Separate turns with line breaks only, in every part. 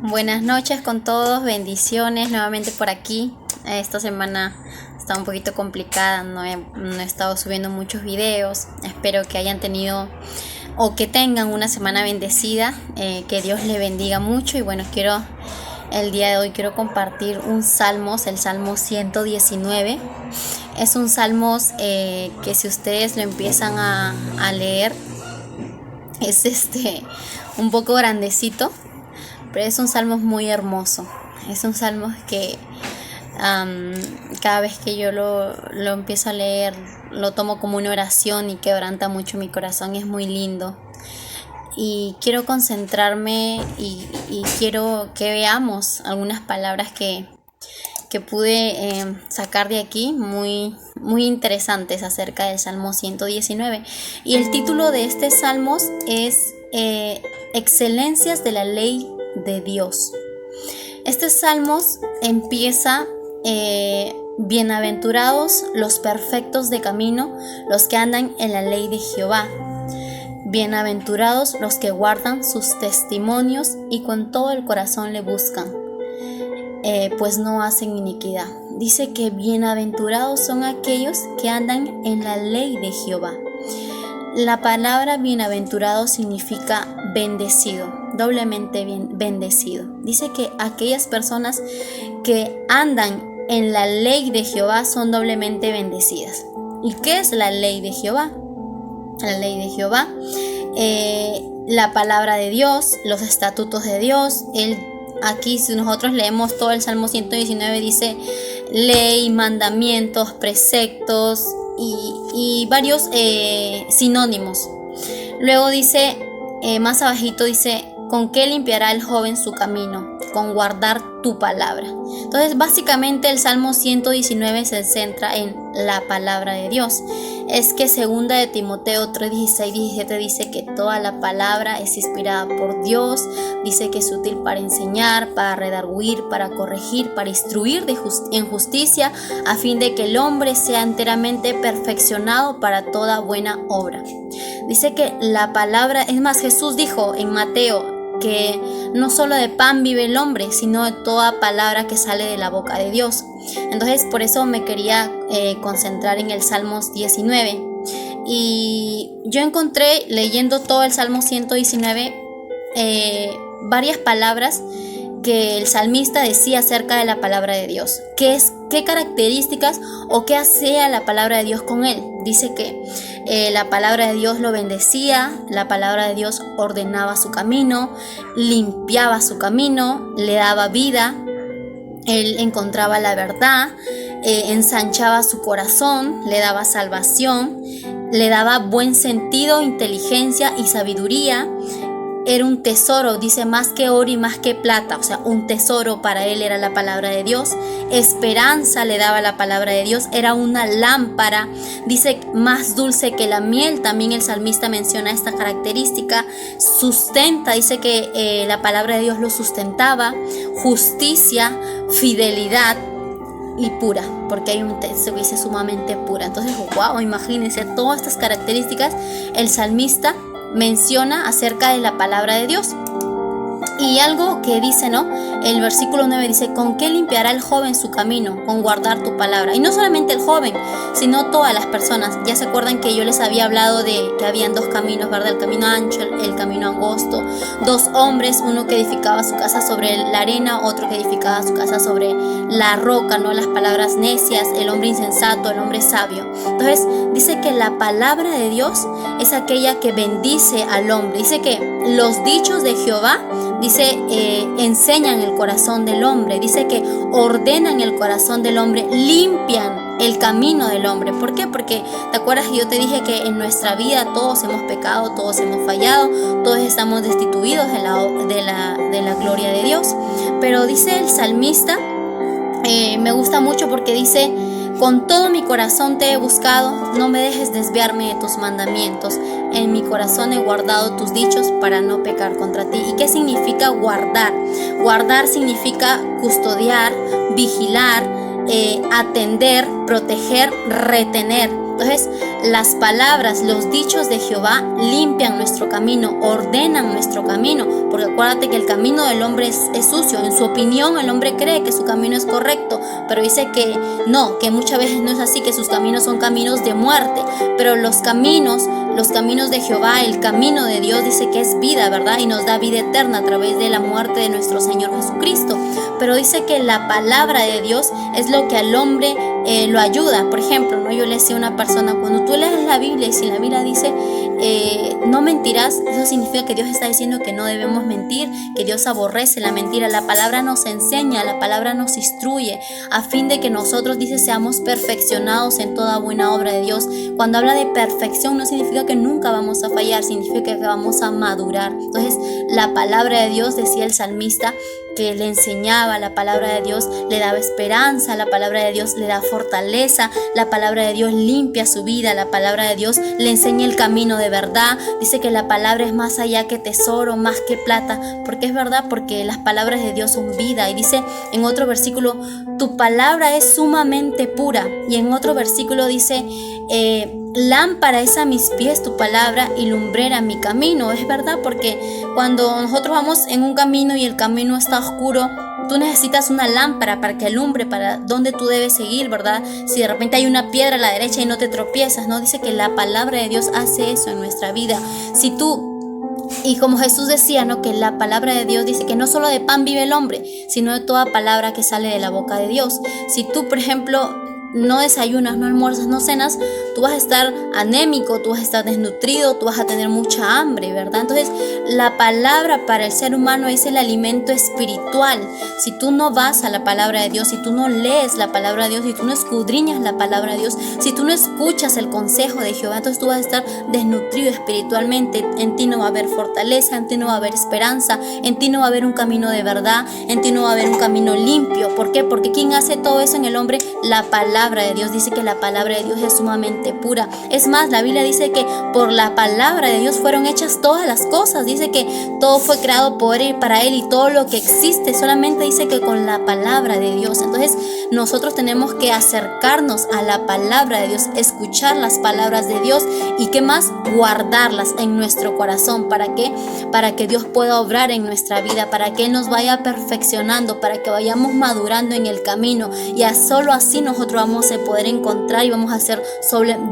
Buenas noches con todos, bendiciones nuevamente por aquí. Esta semana está un poquito complicada, no he estado subiendo muchos videos. Espero que hayan tenido o que tengan una semana bendecida, que Dios le bendiga mucho. Y bueno, el día de hoy quiero compartir el Salmo 119. Es un salmo que si ustedes lo empiezan a leer, es un poco grandecito, pero es un salmo muy hermoso. Es un salmo que cada vez que yo lo empiezo a leer, lo tomo como una oración y quebranta mucho mi corazón. Es muy lindo. Y quiero concentrarme y quiero que veamos algunas palabras que pude sacar de aquí muy, muy interesantes acerca del Salmo 119. Y el título de este Salmo es Excelencias de la Ley de Dios. Este Salmo empieza: bienaventurados los perfectos de camino, los que andan en la ley de Jehová. Bienaventurados los que guardan sus testimonios y con todo el corazón le buscan, pues no hacen iniquidad. Dice que bienaventurados son aquellos que andan en la ley de Jehová. La palabra bienaventurado significa bendecido, doblemente bendecido. Dice que aquellas personas que andan en la ley de Jehová son doblemente bendecidas. ¿Y qué es la ley de Jehová? La ley de Jehová, la palabra de Dios, los estatutos de Dios. Aquí, si nosotros leemos todo el Salmo 119, dice ley, mandamientos, preceptos y varios sinónimos. Luego dice, más abajito dice: ¿con qué limpiará el joven su camino? Con guardar tu palabra. Entonces, básicamente el Salmo 119 se centra en la palabra de Dios. Es que segunda de Timoteo 3:16-17 dice que toda la palabra es inspirada por Dios. Dice que es útil para enseñar, para redarguir, para corregir, para instruir en justicia, a fin de que el hombre sea enteramente perfeccionado para toda buena obra. Dice que la palabra, es más, Jesús dijo en Mateo que no solo de pan vive el hombre, sino de toda palabra que sale de la boca de Dios. Entonces, por eso me quería concentrar en el Salmo 19. Y yo encontré, leyendo todo el Salmo 119, varias palabras que el salmista decía acerca de la palabra de Dios. ¿Qué características o qué hacía la palabra de Dios con él? Dice que la palabra de Dios lo bendecía, la palabra de Dios ordenaba su camino, limpiaba su camino, le daba vida, él encontraba la verdad, ensanchaba su corazón, le daba salvación, le daba buen sentido, inteligencia y sabiduría. Era un tesoro, dice, más que oro y más que plata. O sea, un tesoro para él era la palabra de Dios. Esperanza le daba la palabra de Dios. Era una lámpara, dice, más dulce que la miel. También el salmista menciona esta característica. Sustenta, dice que la palabra de Dios lo sustentaba. Justicia, fidelidad y pura, porque hay un texto que dice sumamente pura. Entonces, wow, imagínense todas estas características el salmista menciona acerca de la palabra de Dios. Y algo que dice, ¿no? El versículo 9 dice: ¿con qué limpiará el joven su camino? Con guardar tu palabra. Y no solamente el joven, sino todas las personas. Ya se acuerdan que yo les había hablado de que habían dos caminos, ¿verdad? El camino ancho, el camino angosto. Dos hombres, uno que edificaba su casa sobre la arena, otro que edificaba su casa sobre la roca, ¿no? Las palabras necias, el hombre insensato, el hombre sabio. Entonces, dice que la palabra de Dios es aquella que bendice al hombre. Dice que los dichos de Jehová, dice, enseñan el corazón del hombre. Dice que ordenan el corazón del hombre, limpian el camino del hombre. ¿Por qué? Porque te acuerdas que yo te dije que en nuestra vida todos hemos pecado, todos hemos fallado, todos estamos destituidos de la gloria de Dios. Pero dice el salmista, me gusta mucho porque dice: con todo mi corazón te he buscado, no me dejes desviarme de tus mandamientos. En mi corazón he guardado tus dichos para no pecar contra ti. ¿Y qué significa guardar? Guardar significa custodiar, vigilar, atender, proteger, retener. Entonces, las palabras, los dichos de Jehová limpian nuestro camino, ordenan nuestro camino, porque acuérdate que el camino del hombre es sucio. En su opinión, el hombre cree que su camino es correcto, pero dice que no, que muchas veces no es así, que sus caminos son caminos de muerte. Pero los caminos de Jehová, el camino de Dios, dice que es vida, ¿verdad? Y nos da vida eterna a través de la muerte de nuestro Señor Jesucristo. Pero dice que la palabra de Dios es lo que al hombre lo ayuda. Por ejemplo, ¿no? Yo le decía a una persona, cuando tú lees la Biblia y si la Biblia dice no mentirás, eso significa que Dios está diciendo que no debemos mentir, que Dios aborrece la mentira. La palabra nos enseña, la palabra nos instruye a fin de que nosotros, dice, seamos perfeccionados en toda buena obra de Dios. Cuando habla de perfección no significa que nunca vamos a fallar, significa que vamos a madurar. Entonces, la palabra de Dios, decía el salmista, que le enseñaba, la palabra de Dios le daba esperanza, la palabra de Dios le da fortaleza, la palabra de Dios limpia su vida, la palabra de Dios le enseña el camino de verdad. Dice que la palabra es más allá que tesoro, más que plata, porque es verdad, porque las palabras de Dios son vida. Y dice en otro versículo, tu palabra es sumamente pura. Y en otro versículo dice, lámpara es a mis pies tu palabra y lumbrera mi camino. Es verdad, porque cuando nosotros vamos en un camino y el camino está oscuro, tú necesitas una lámpara para que alumbre para dónde tú debes seguir, ¿verdad? Si de repente hay una piedra a la derecha y no te tropiezas, ¿no? Dice que la palabra de Dios hace eso en nuestra vida. Y como Jesús decía, ¿no? Que la palabra de Dios dice que no solo de pan vive el hombre, sino de toda palabra que sale de la boca de Dios. Si tú, por ejemplo, no desayunas, no almuerzas, no cenas, tú vas a estar anémico, tú vas a estar desnutrido, tú vas a tener mucha hambre, ¿verdad? Entonces, la palabra para el ser humano es el alimento espiritual. Si tú no vas a la palabra de Dios, si tú no lees la palabra de Dios, si tú no escudriñas la palabra de Dios, si tú no escuchas el consejo de Jehová, entonces tú vas a estar desnutrido espiritualmente. En ti no va a haber fortaleza, en ti no va a haber esperanza, en ti no va a haber un camino de verdad, en ti no va a haber un camino limpio. ¿Por qué? Porque ¿quién hace todo eso en el hombre? La palabra de Dios. Dice que la palabra de Dios es sumamente pura. Es más, la Biblia dice que por la palabra de Dios fueron hechas todas las cosas. Dice que todo fue creado por Él y para Él, y todo lo que existe solamente dice que con la palabra de Dios. Entonces nosotros tenemos que acercarnos a la palabra de Dios, escuchar las palabras de Dios y ¿qué más? Guardarlas en nuestro corazón. ¿Para qué? Para que Dios pueda obrar en nuestra vida, para que Él nos vaya perfeccionando, para que vayamos madurando en el camino, y solo así nosotros vamos a poder encontrar y vamos a ser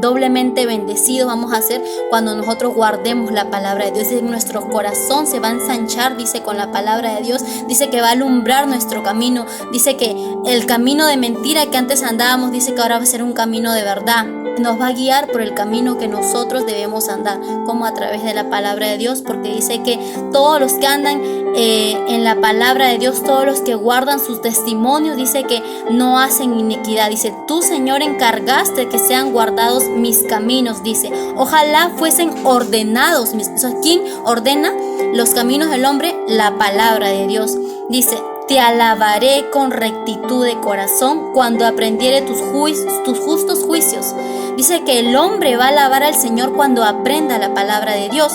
doblemente bendecidos. Vamos a ser cuando nosotros guardemos la palabra de Dios. En nuestro corazón se va a ensanchar, dice, con la palabra de Dios. Dice que va a alumbrar nuestro camino. Dice que el camino de mentira que antes andábamos, dice que ahora va a ser un camino de verdad. Nos va a guiar por el camino que nosotros debemos andar, como a través de la palabra de Dios, porque dice que todos los que andan en la palabra de Dios, todos los que guardan sus testimonios, dice que no hacen iniquidad. Dice, tú, Señor, encargaste que sean guardados mis caminos. Dice, ojalá fuesen ordenados mis... O sea, ¿quién ordena los caminos del hombre? La palabra de Dios. Dice, te alabaré con rectitud de corazón cuando aprendiere tus justos juicios. Dice que el hombre va a alabar al Señor cuando aprenda la palabra de Dios.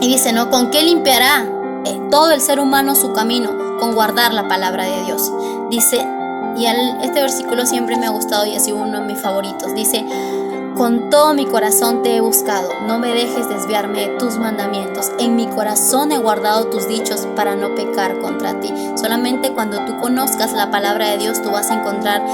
Y dice, ¿no? ¿Con qué limpiará todo el ser humano su camino? Con guardar la palabra de Dios. Dice, y este versículo siempre me ha gustado y ha sido uno de mis favoritos. Dice, con todo mi corazón te he buscado, no me dejes desviarme de tus mandamientos. En mi corazón he guardado tus dichos para no pecar contra ti. Solamente cuando tú conozcas la palabra de Dios, tú vas a encontrar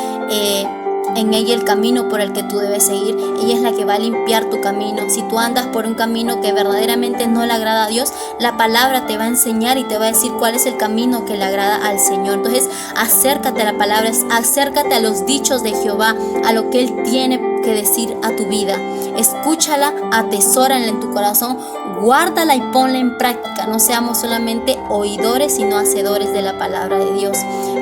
en ella el camino por el que tú debes seguir. Ella es la que va a limpiar tu camino. Si tú andas por un camino que verdaderamente no le agrada a Dios, la palabra te va a enseñar y te va a decir cuál es el camino que le agrada al Señor. Entonces, acércate a la palabra, acércate a los dichos de Jehová, a lo que Él tiene que decir a tu vida. Escúchala, atesórala en tu corazón, guárdala y ponla en práctica. No seamos solamente oidores, sino hacedores de la palabra de Dios.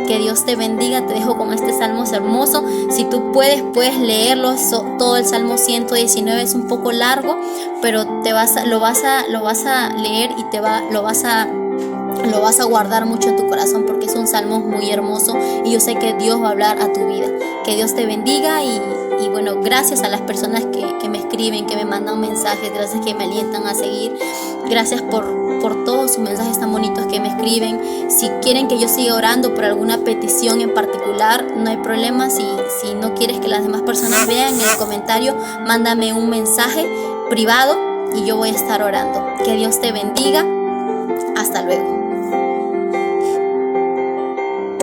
Que Dios te bendiga. Te dejo con este salmo hermoso. Si tú puedes leerlo. Todo el Salmo 119 es un poco largo, pero lo vas a leer y lo vas a guardar mucho en tu corazón, porque es un salmo muy hermoso y yo sé que Dios va a hablar a tu vida. Que Dios te bendiga y bueno, gracias a las personas que me escriben, que me mandan mensajes, gracias que me alientan a seguir, gracias por por todos sus mensajes tan bonitos que me escriben. Si quieren que yo siga orando por alguna petición en particular, no hay problema. Si no quieres que las demás personas vean en el comentario, mándame un mensaje privado y yo voy a estar orando. Que Dios te bendiga. Hasta luego.